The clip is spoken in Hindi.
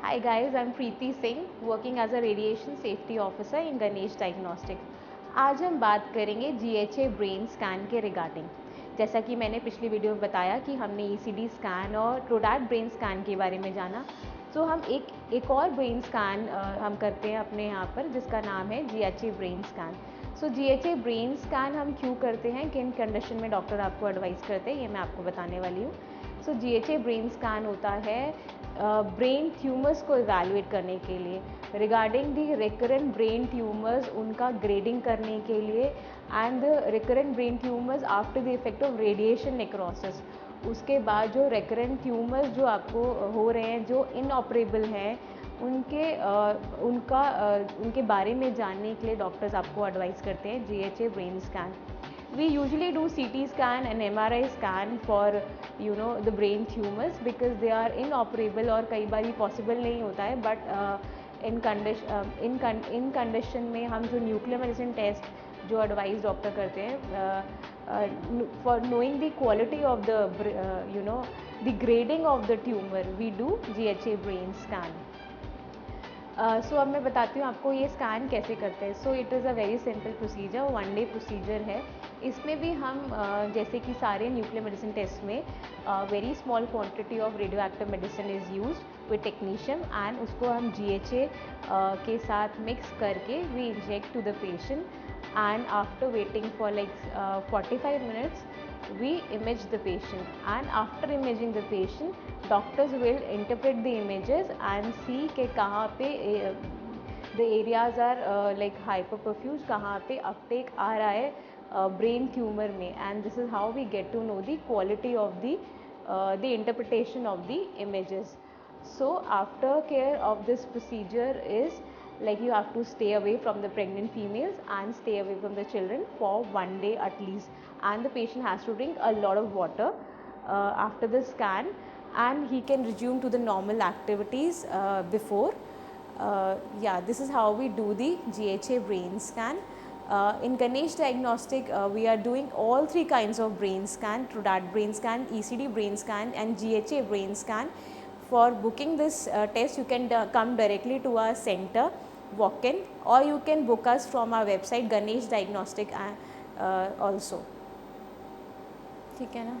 Hi guys, I'm Preeti Singh, working as a Radiation Safety Officer in Ganesh Diagnostics. आज हम बात करेंगे GHA ब्रेन स्कैन के रिगार्डिंग। जैसा कि मैंने पिछली वीडियो में बताया कि हमने ECD स्कैन और ट्रोडैट ब्रेन स्कैन के बारे में जाना, तो हम एक और ब्रेन स्कैन हम करते हैं अपने यहाँ पर, जिसका नाम है GHA ब्रेन स्कैन। सो GHA ब्रेन स्कैन हम क्यों करते हैं, किन कंडीशन में डॉक्टर आपको एडवाइस करते हैं, ये मैं आपको बताने वाली हूँ। सो GHA ब्रेन स्कैन होता है ब्रेन ट्यूमर्स को इवैल्यूएट करने के लिए, regarding the recurrent brain tumours, उनका ग्रेडिंग करने के लिए, and the recurrent brain tumours after the effect of radiation necrosis. उसके बाद जो रिकरेंट ट्यूमर्स जो आपको हो रहे हैं, जो इनऑपरेबल हैं, उनके बारे में जानने के लिए डॉक्टर्स आपको एडवाइस करते हैं GHA brain scan. We usually do CT scan and MRI scan for the brain tumors because they are inoperable और कई बार पॉसिबल नहीं होता है, बट इन कंडीशन में हम जो न्यूक्लियर मेडिसिन टेस्ट जो एडवाइस डॉक्टर करते हैं for knowing the quality of the grading of the tumour, we do GHA brain scan. So अब मैं बताती हूँ आपको ये स्कैन कैसे करते हैं। So it is a very simple procedure, 1 day procedure है। इसमें भी हम जैसे कि सारे न्यूक्लियर मेडिसिन टेस्ट में very small quantity of radioactive medicine is used with technician, and उसको हम GHA के साथ मिक्स करके we inject to the patient, and after waiting for like 45 minutes we image the patient, and after imaging the patient, doctors will interpret the images and see कि कहाँ पे the areas are like hyperperfused, कहाँ पे uptake आ रहा है brain tumor में, and this is how we get to know the quality of the interpretation of the images. So after care of this procedure is like you have to stay away from the pregnant females and stay away from the children for 1 day at least, and the patient has to drink a lot of water after the scan, and he can resume to the normal activities before. Yeah, this is how we do the GHA brain scan. In Ganesh Diagnostic, we are doing all 3 kinds of brain scan: TruDAT brain scan, ECD brain scan, and GHA brain scan. For booking this test, you can come directly to our center, walk in, or you can book us from our website Ganesh Diagnostic also. ठीक है ना?